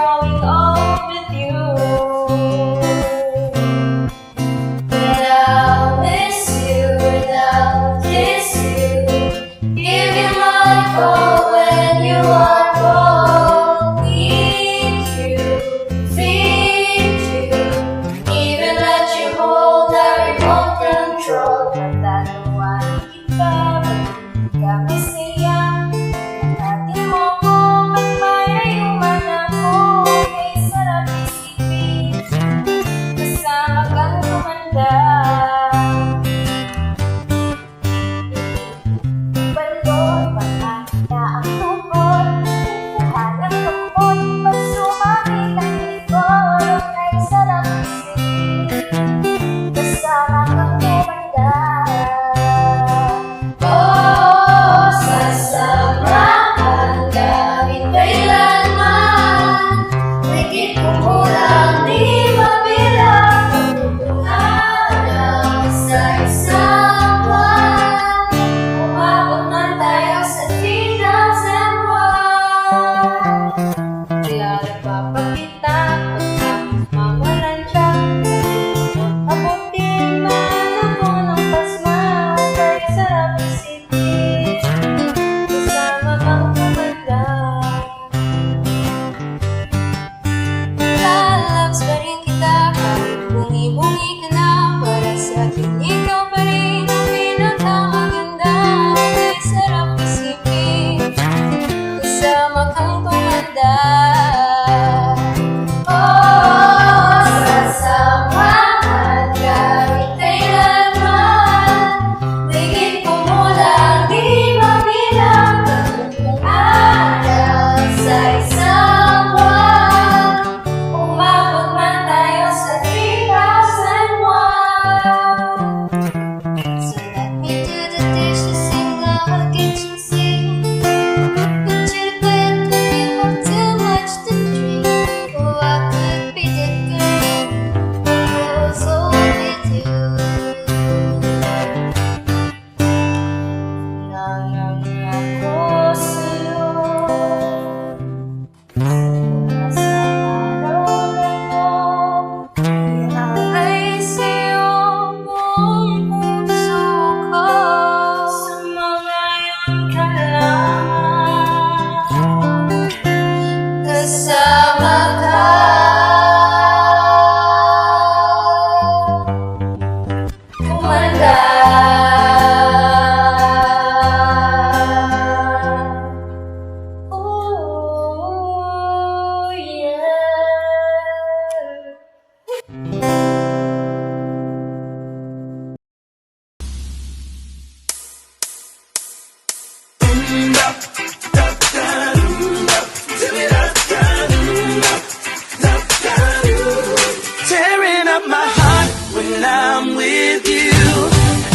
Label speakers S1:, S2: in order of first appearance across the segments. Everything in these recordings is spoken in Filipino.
S1: growing old with you. But I'll miss you and I'll kiss you, give you my call when you are cold, need you, feed you, even let you hold the remote control. Tataluan kita, pag kami siya, natin mo ko, magmayayuman ako, may sarap isipin, kasama kang tumanda. Balon, pagkakita ang tukod, lahat ng kapot, pag sumamit ang likod, may sarap isipin, kasama kang tumanda. Oh, sasamahan kahit kailanman, higit kung kulang di mabilang, pagkukulang sa isang buwan, umabot man tayo sa 3,001. Kaya nagpapakita pagka mawalan siya, abutin man ako ng pasma, kay sarap isipin, kasama kang tumanda. Lalabs pa rin kita kahit bungi-bungi ka na, para sa akin ikaw pa rin ang pinakamaganda, kay sarap isipin, kasama kang tumanda. Oh, sasamahan kahit kailanman, higit kumulang di mabilang, tatlong araw sa isang buwan, umabot man tayo sa 3,001. So let me do the dishes and I'll get you sing. Put you to bed if you have too much to drink. Oh, I could be the girl who goes home with you. Nangang ako sa'yo, nasa araw na to, ialay sa'yo buong puso ko, sa mga iyong kailangan, kasama ka, tumanda. Oh, yeah.
S2: Tearing up my heart when I'm with you.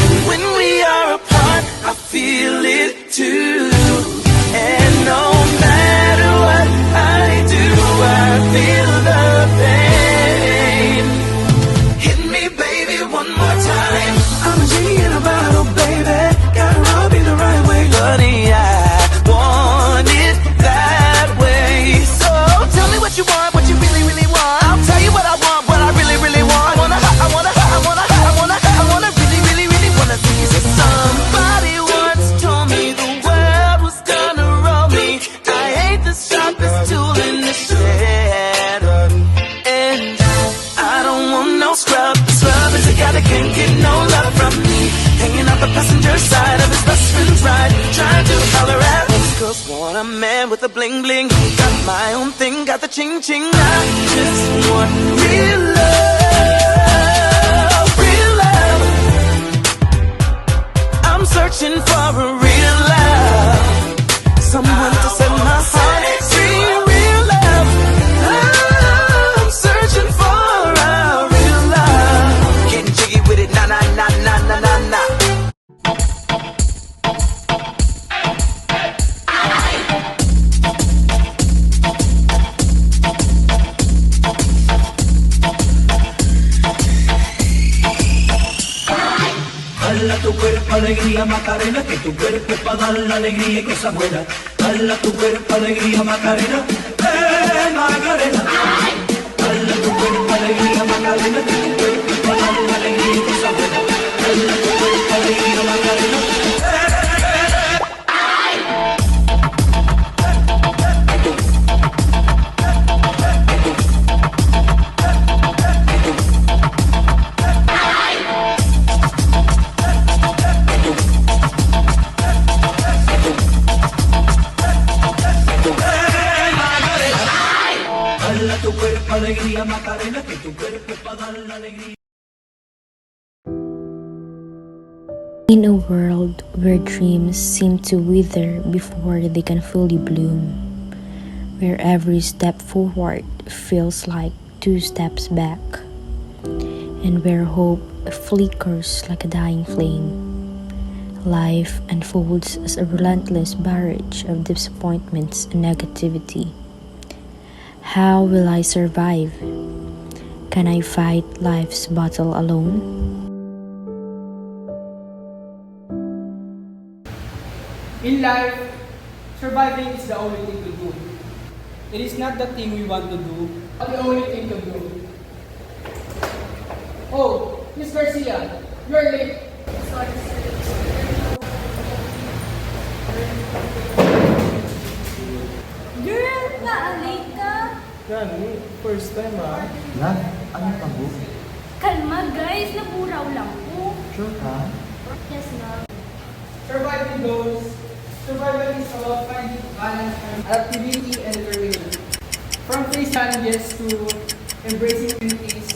S2: And when we are apart, I feel it too. And no matter what I do, I feel the pain. Hit me, baby, one more time. I'm a genie in a bottle, baby. Gotta rub me the right way, honey. I want it that way. So tell me what you want, what you really, really want. I'll tell you what I want, what I really, really want. I wanna really, really, really wanna see you. Somebody once told me the world was gonna roll me. I ain't the sharpest tool in the shed, and I don't want no scrub. Scrub is a guy that can't get no love from me. Hanging out the passenger side of his best friend's ride, trying to holler at us. Girls want a man with a bling bling. Got my own thing, got the ching ching. I just want real love, real love. I'm searching for a real love, someone to set my heart free. Real love, I'm searching for a real love. Getting jiggy with it, na na na na na na na.
S3: Dala tu cuerpo alegría Macarena, que tu cuerpo es para dar la alegría y cosas buenas. Dala tu cuerpo alegría Macarena, Macarena. Dale a tu cuerpo alegría, Macarena, que tu cuerpo es para dar la alegría.
S4: In a world where dreams seem to wither before they can fully bloom, where every step forward feels like 2 steps back, and where hope flickers like a dying flame, life unfolds as a relentless barrage of disappointments and negativity. How will I survive? Can I fight life's battle alone?
S5: In life, surviving is the only thing to do. It is not the thing we want to do, but the only thing to do. Oh, Miss Garcia, you're late.
S1: Girl, naalate ka?
S5: Gani, first time ah.
S6: Love, ano ka bu?
S1: Kalma guys, naburaw lang po.
S6: Sure ka?
S1: Yes, love.
S5: Surviving goals. Survival is about finding balance and activity and learning. From face challenges to embracing communities.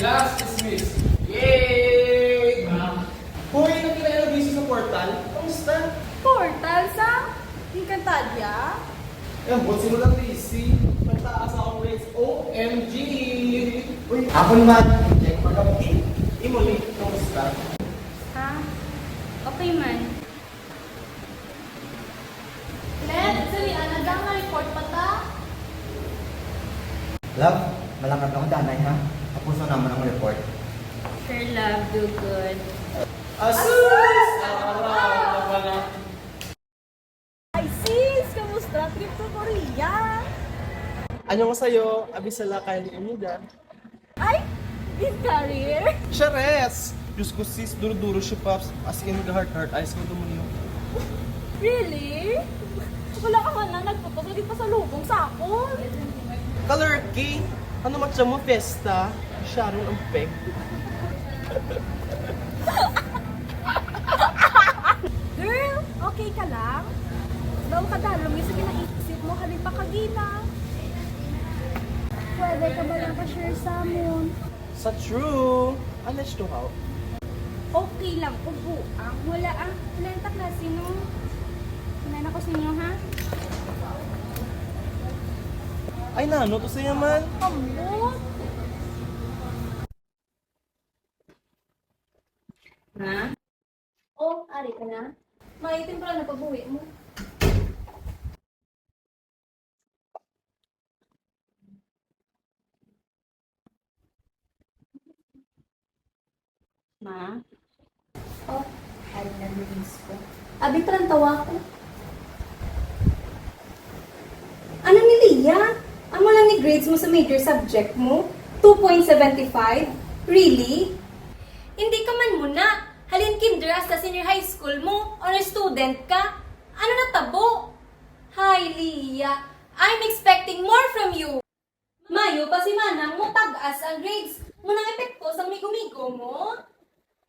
S5: Last dismissed. Yay! Hoy, nakilala busy sa portal. Kamusta?
S1: Portal sa Encantadia?
S5: Eh, buat sino lang busy. Nagtaas akong grades. OMG!
S6: Uy, ako naman. Check for the pin.
S5: Imuli, kamusta?
S1: Ha? Okay man. Let, sali, anagang na-report pa ta?
S6: Love, malangkat ako danay ha. Kapuso naman ang report.
S1: Sure, love, do good.
S5: Asus! Araw na pala.
S7: Ay sis, kamusta? Trip to Korea?
S5: Ano ko sa'yo? Abisala kayo ni Emida.
S7: Ay, in career?
S5: Chares! Diyos ko sis, duro-duro siya paps. As in, heart eyes ko dumunyo.
S7: Really? Wala ka man na nagputok, lagi pa sa lubong sa ako.
S5: Color key! Ano matcha mo, Festa? Sharon ang peg.
S7: Girl, okay ka lang? Daw ka dalong yung sa kinaisip mo, halin pa kagina. Pwede ka ba lang pa-share sa amon?
S5: Sa true! Alas to how?
S7: Okay lang, upo. Wala yung taklase no? Kunain ako sa inyo, ha?
S5: Ay nano, to sa'yo man.
S7: Ambot!
S1: Ha? Oh, ari ka na? Maitim pala na pag-uwi mo. Ma? Oh, ay na-release ko. Abi, parang tawa ko. Ano ni Lia? Amo lang ni grades mo sa major subject mo? 2.75? Really? Hindi ka man muna. Halin kinder hasta senior high school mo. Honor student ka. Ano na tabo? Hi, Lia. I'm expecting more from you. Mayo pa si Manang mo tag-as ang grades. Munang epekto sa migo-migo mo.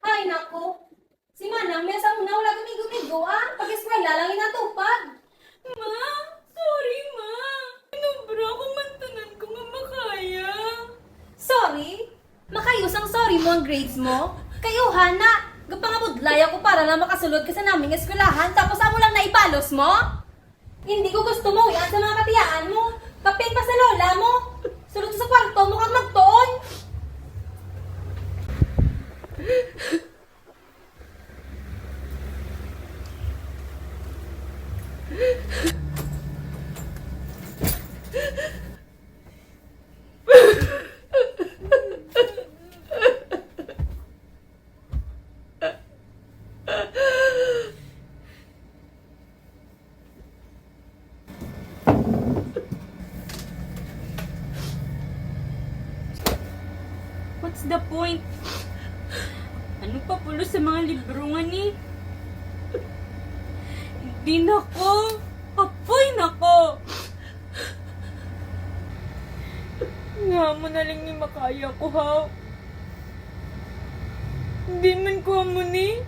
S1: Ay, nako. Si Manang, may asang na wala gumigo-migo, ah. Pag-eskwela lang inatupag. Ma, sorry, ma. Inubra ko mantanan ko nga makaya. Sorry? Makayos ang sorry mo ang grades mo? Kayo, Hana. Gapangabudlay ako para na makasulod ka sa naming eskwelahan tapos amo lang naipalos mo? Hindi ko gusto mo yan sa mga katiyaan mo. Kapin pa sa lola mo. Sulod sa kwarto mo kang magtuon.
S7: What's the point? Ano pa pulo sa mga libro nga ni? Hindi na ko. Apoy na ko. Nga mo na lang ni makaya ko, ha? Hindi man ko mo ni.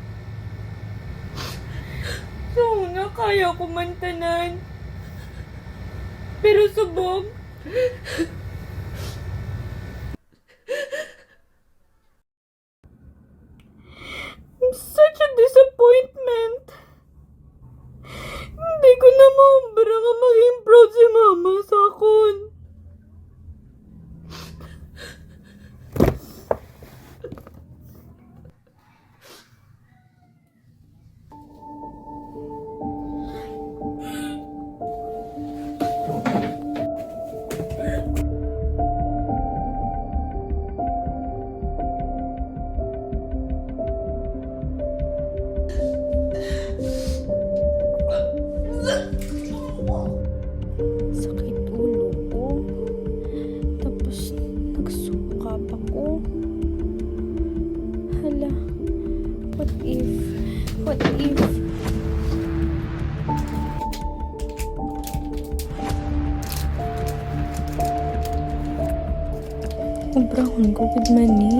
S7: So, na kaya ko mantanan. Pero subog,
S4: Such a disappointment. Hindi ko na maubra nga maging proud si mama sa akon. Sakit ulo ko. Tapos nagsuka pa ko. Hala, what if? Sobrang ko with money.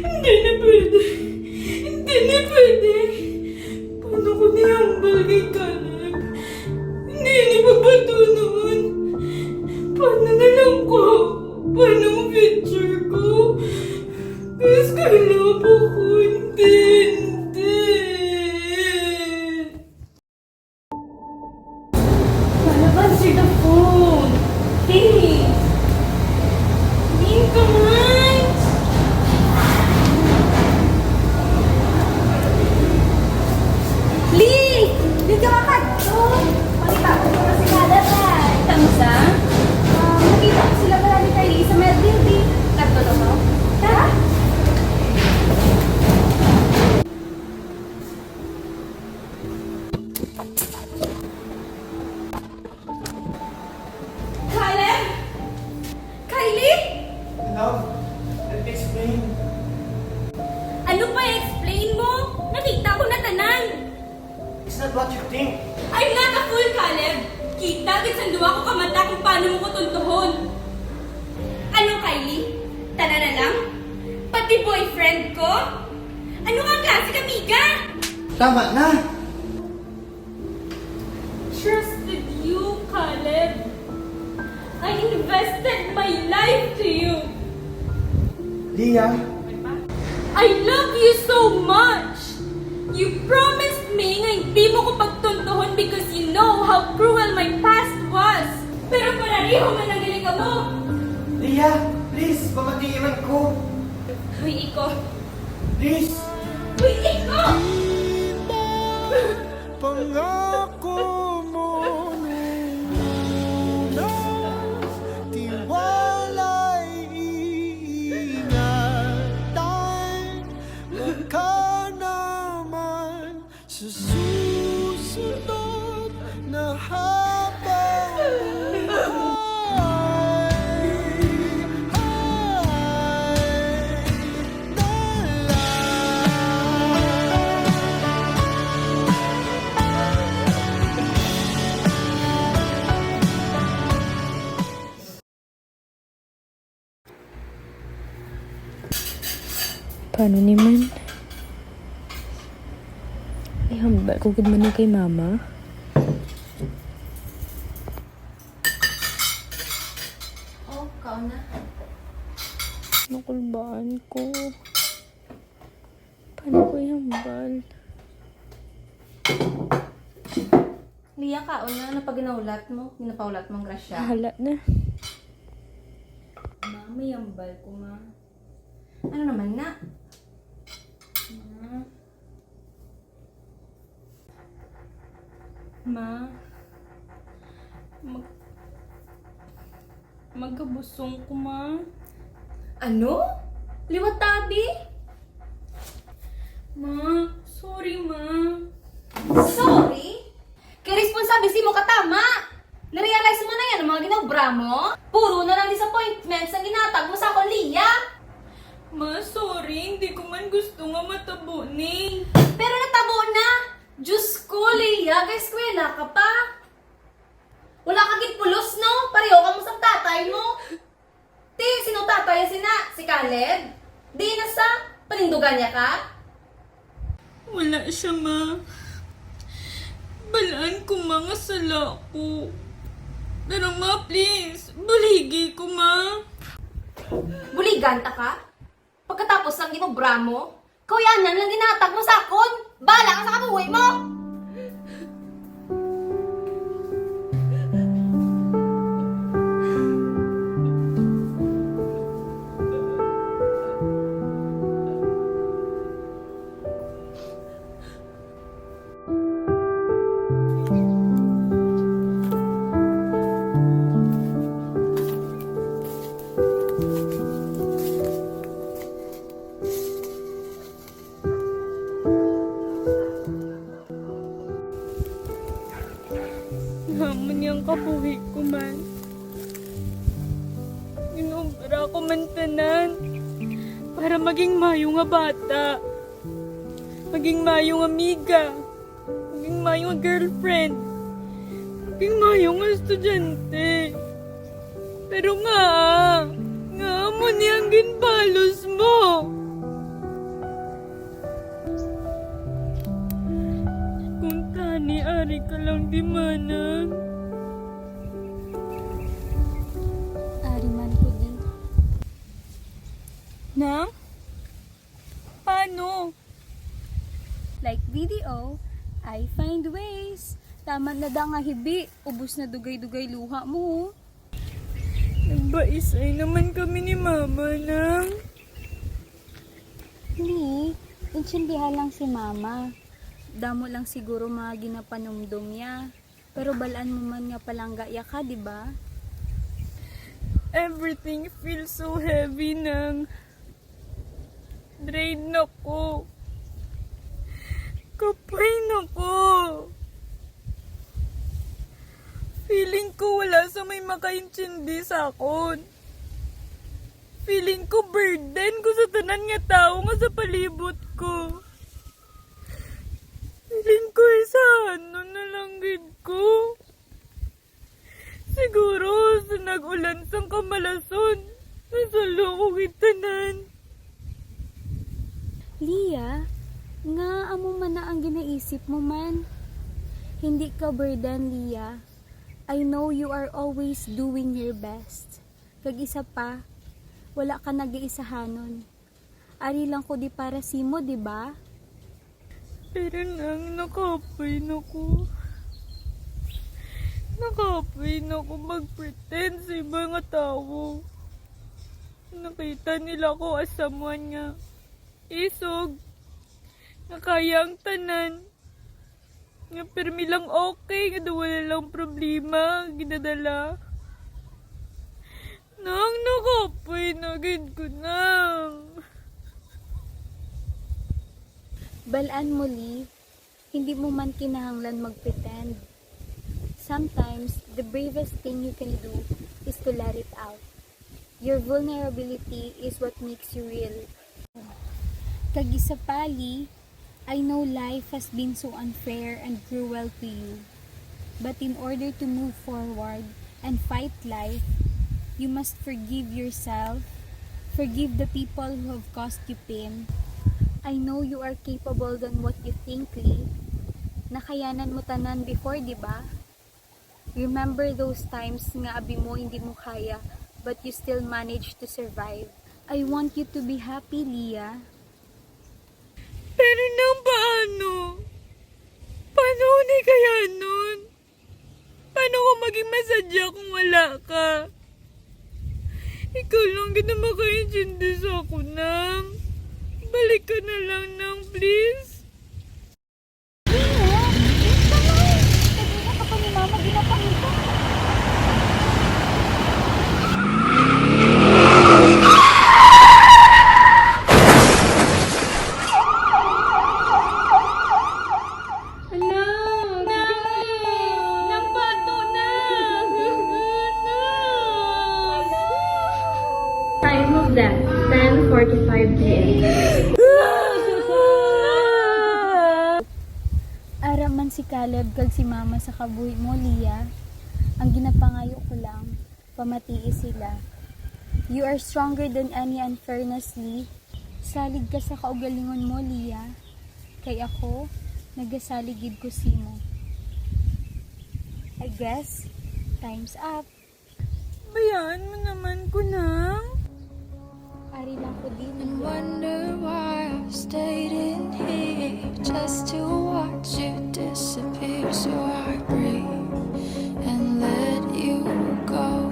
S4: Hindi na pwede. Hindi na pwede. Paano ko niyambal kay Caleb? Hindi na pagpatunoon. Paano na lang ko? Paano ang future ko? Guys, kailangan po ko. Hindi. Caleb, answer the phone. Please. Please, come on.
S7: Lee! Di ka makadto! Pakita ko na si Caleb ay. Kamusta? Nakita ko sila pala ni Kylie sa Mel Building. Kadto to mo? Tara! Caleb! Kylie!
S6: Love, let me explain.
S7: Ano pa i-explain mo? Nakita ko na tanan!
S6: It's not what you think.
S7: I'm not a fool, Caleb! Kita, gitsanduwa ko kamata kung paano mo ko tuntuhon. Ano, Kylie? Tana na lang? Pati boyfriend ko? Ano kang klase kamiga?
S6: Tama na!
S7: Trusted you, Caleb. I invested my life to you.
S6: Leah,
S7: I love you so much. You promised me nga hindi mo ko pagtuntuhon because you know how cruel my past was. Pero parariho man ang galing ka mo.
S6: Leah, please, pamatiiman ko.
S7: Uy, iko.
S6: Please.
S7: Uy, iko!
S2: Pangako mo na tiwala'y iingatan. Baka naman sa susunod na habang
S4: Paano naman? Ihambal ko gid man ni kay mama.
S7: Oh, kaon na.
S4: Nakulbaan ko. Paano ko ihambal?
S8: Liya ka, o na pag ginaulat mo, ginapaulat mong grasya.
S4: Hala na.
S8: Ma, may ambal ko, ma. Ano naman na?
S7: Ma, magkabusong ko, ma.
S8: Ano? Liwat tabi?
S7: Ma, sorry, ma.
S8: Sorry? Kaya responsable si mo katama. Narealize mo na yan ang mga ginobra mo? Puro na lang disappointments ang ginatag mo sa akong Liya.
S7: Ma, sorry. Hindi ko man gusto nga matabo ni.
S8: Pero natabo na. Diyos ko, Liya, kay eskwela ka pa. Caleb? Di na sa panindugan niya ka?
S7: Wala siya, ma. Balaan ko, mga sala ko. Pero ma, please, buligi ko, ma.
S8: Buligan ta ka? Pagkatapos ng ginobra mo, kawianan lang ginatag mo sa akon. Bala ka sa kabuhay mo!
S7: Hamon niyang kabuhi ko man. Ginobra ko man tanan. Para maging mayo nga bata. Maging mayo nga amiga. Maging mayo nga girlfriend. Maging mayo nga estudyante. Pero nga mo niyang ginbalos mo. Kung tani, ari ka lang di manang.
S4: Ari man ko din.
S7: Nang? Paano?
S4: Like video, I find ways. Tama na da nga hibi, ubos na dugay-dugay luha mo.
S7: Nagbaisay naman kami ni Mama, Nang.
S4: Li, intindihan lang si mama. Damo lang siguro mga ginapanumdum niya. Pero balaan mo man nga palangga ya ka, di ba?
S7: Everything feels so heavy, Nang. Drained na ko. Kapay na ko. Feeling ko wala sa may makaintindi sa akon. Feeling ko burden ko sa tanan nga tao nga sa palibot ko. Feeling ko ano na lang gid ko. Siguro sa nag-ulan sang kamalason, nasalo ko gitanan.
S4: Lia, nga amo man na ang ginaisip mo man. Hindi ka burden, Lia. I know you are always doing your best. Kag isa pa, wala ka nag-iisahanon. Ari lang ko di para simo, di ba?
S7: Pero nang nakapay na ko. Nakapay na ko mag-pretend sa ibang nga tao. Nakita nila ko as someone nga isog. Nakaya ang tanan. Nga permi lang okay, nga wala lang problema, ginadala. Nang nakapay na gid ko nang.
S4: Balaan mo, Lee. Hindi mo man kinahanglan mag-pretend. Sometimes, the bravest thing you can do is to let it out. Your vulnerability is what makes you real. Kag isa pa, Lee, I know life has been so unfair and cruel to you. But in order to move forward and fight life, you must forgive yourself, forgive the people who have caused you pain. I know you are capable than what you think, Lee. Nakayanan mo tanan before, di ba? Remember those times nga abi mo hindi mo kaya, but you still managed to survive. I want you to be happy, Lia.
S7: Pero nang paano? Paano ko ni kaya nun? Paano ko maging masadya kung wala ka? Ikaw lang gina makaintindi sa ako, Nang. Balik ka na lang, Nang, please.
S4: Lia, kanina ka pa ni Mama ginapangita. Time of death, 10:45 p.m. Ara man si Caleb kag si Mama sa kabuhi mo, Lia. Ang ginapangayo ko lang, pamatiis sila.
S9: You are stronger than any unfairness, Lee. Salig ka sa kaugalingon mo, Lia. Kay ako, nagasaligid ko simo. I guess, time's up.
S10: Bayaan mo naman ko na.
S9: Ari lang ko din.
S1: And wonder why I stayed in here just to watch you disappear. So I breathe and let you go.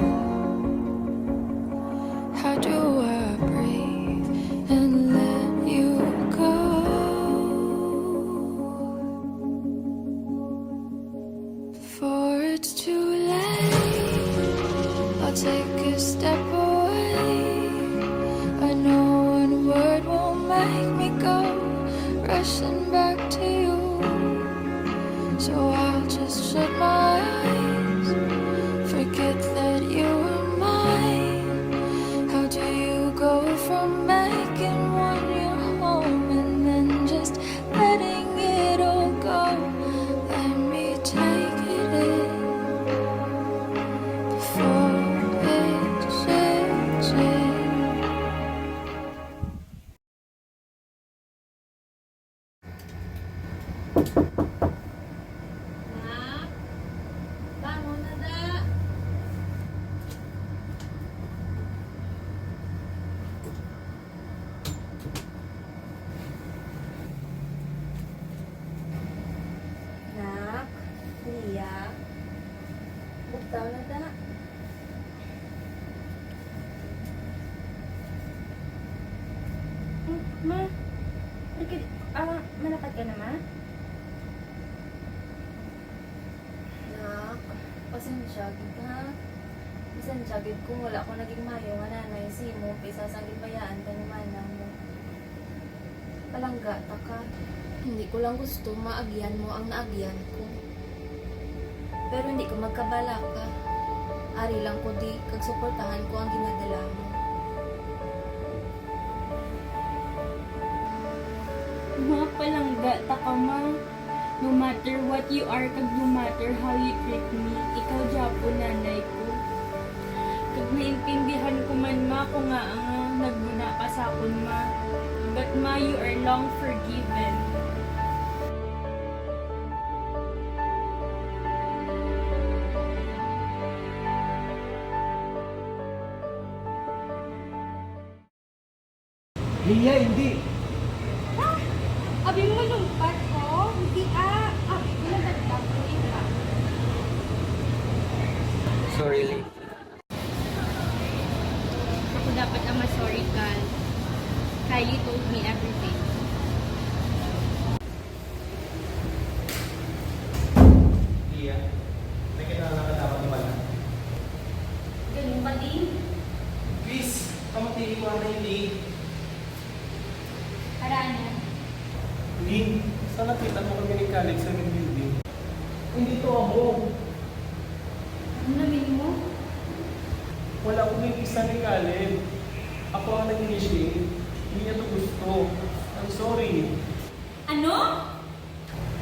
S1: How do I breathe and let you go? Before it's too late, I'll take a step away. I know one word won't make me go rushing back to you. So I'll just shut my eyes, forget that you were mine. How do you go from making one your home and then just letting it all go? Let me take it in before it changes.
S8: Nak, bangon na da. Nak, Lia, buktaw na da.
S9: Ma, malakad ka na, Ma?
S8: Nak, pasensya gid ha. Pasensya gid kung wala ko naging mayo nga nanay simo kaysa sa gibayaan ka ni manang mo. Palangga ta ka. Hindi ko lang gusto maagyan mo ang naagyan ko. Pero hindi ko magkabala ka. Ari lang ko di kag suportahan ko ang ginadala mo.
S10: Ma, palangga ta ka, ma. No matter what you are, kag no matter how you treat me, ikaw Japo nanay ko. Kag naintindihan ko man, ma, kung nga ang nagbuna ka sa akon, ma. But ma, you are long forgiven.
S5: Lia, hindi.
S10: Abi mo lumpat ko? Hindi abi ko nagdagdag ko iba.
S6: Sorry, Lee.
S10: Ako dapat ang sorry ka. Kylie told me everything.
S5: Lia, may kailangan ka dapat ni Mala.
S8: Ganun pa din.
S5: Please, kamatihin mo na yung Lee.
S10: Haraan niya.
S5: Lee, saan nakita mo kami ni Caleb sa main building? Hindi to ako.
S10: Ano namin mo?
S5: Wala akong may isa ni Caleb. Ako ang nag-initiate. Hindi niya to gusto. I'm sorry.
S10: Ano?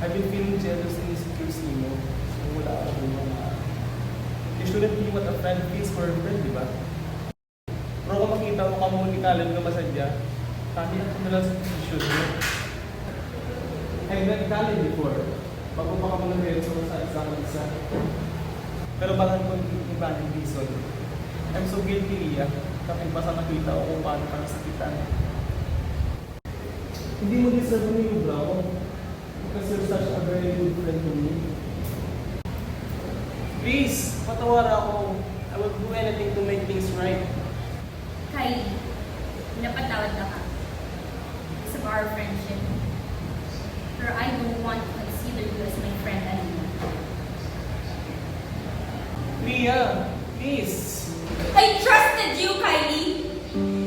S5: I've been feeling jealous and insecure sa inyo. So wala akong mga... You shouldn't be what a friend feels for a friend, di ba? Pero kung makita mo ka mo ni Caleb na masadya, kami ako na lang sa position mo. I've met Caleb before. Bago pa ka mga reaction sa isang isa. Pero bakit ko hindi ba yung reason? I'm so guilty, Lia. Kapag basta nakita ko kung paano ka nasakitan. Hindi mo deserve mo yung bravo. Because you're such a very good friend to me. Please, patawara ako. I will do anything to make things right.
S10: Kylie, napatawad na ka. It's of our friendship. Pero I don't want to consider you as my friend anymore.
S5: Lia, please.
S7: I trusted you, Kylie.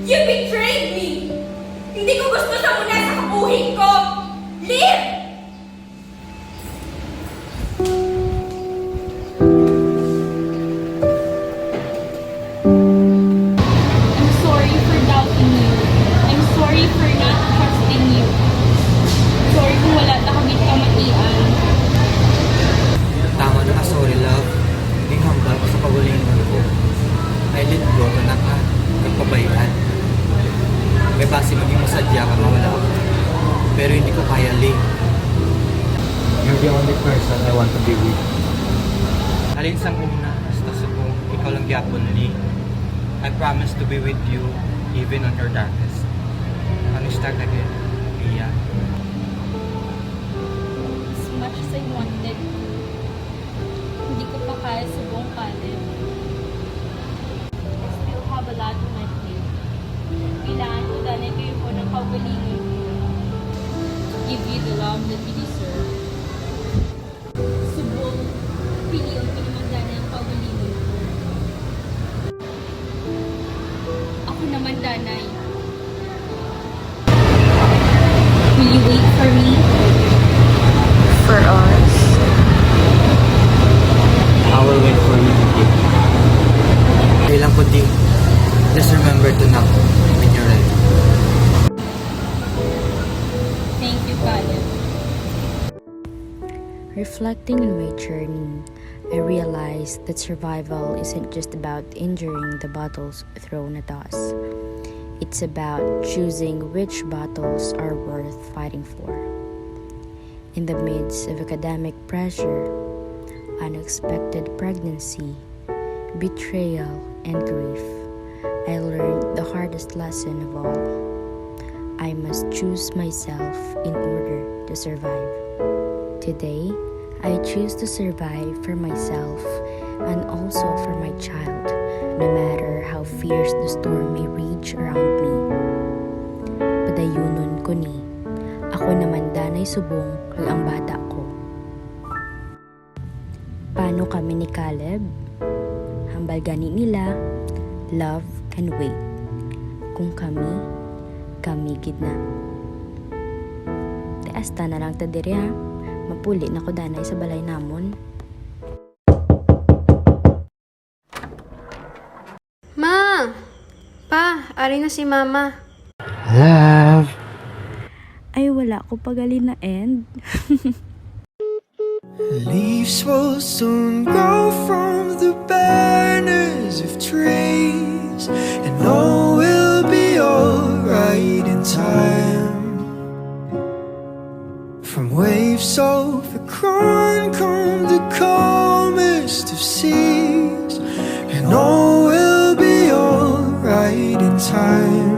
S7: You betrayed me. Hindi ko gusto siya muna sa kabuhin ko. Leave!
S10: I'm sorry for doubting you. I'm sorry for not trusting you. Sorry kung wala na kami kamatian.
S6: Tama na ka, sorry love. Hindi hambal ko sa kawalingan ko. I let go, anak ha. pabayaan. May base maging masadya ka mawala ako. Pero hindi ko kaya, Lee. You're the only person I want to be with. Alin sang una, hasta subong, ikaw lang gyapon, Lee. I promise to be with you, even on your darkest. Honest again, Leah.
S10: As much as I wanted, hindi ko pa kaya subong Caleb. I still have a lot on my plate. Kailangan ko danay kayo po ng kaugalingon ko to give you the love that you deserve. Subong, piliyon ko naman danay ang kaugalingon ko. Ako naman danay. Will you wait for me?
S4: For us,
S6: I will wait for you, Lee. Kailang ko, Lee. Just remember to knock when you're ready.
S10: Thank you, Caleb.
S4: reflecting on my journey, I realized that survival isn't just about enduring the battles thrown at us. It's about choosing which battles are worth fighting for. In the midst of academic pressure, unexpected pregnancy, betrayal, and grief, I learned the hardest lesson of all. I must choose myself in order to survive. Today, I choose to survive for myself and also for my child, no matter how fierce the storm may rage around me. Padayunon ko ni, ako naman danay subong kag ang bata ko. Paano kami ni Caleb? Hambal gani nila, love can wait. Kung kami gid na. Teasta na lang ta diri ha. Mapuli na ko danay sa balay namon.
S11: Ma! Pa, ari na si Mama.
S6: Love!
S4: Ay wala ko pagali na end.
S2: Leaves will soon grow from the banners of trees, and all will be alright in time. From waves overgrown come the calmest of seas, and all will be alright in time.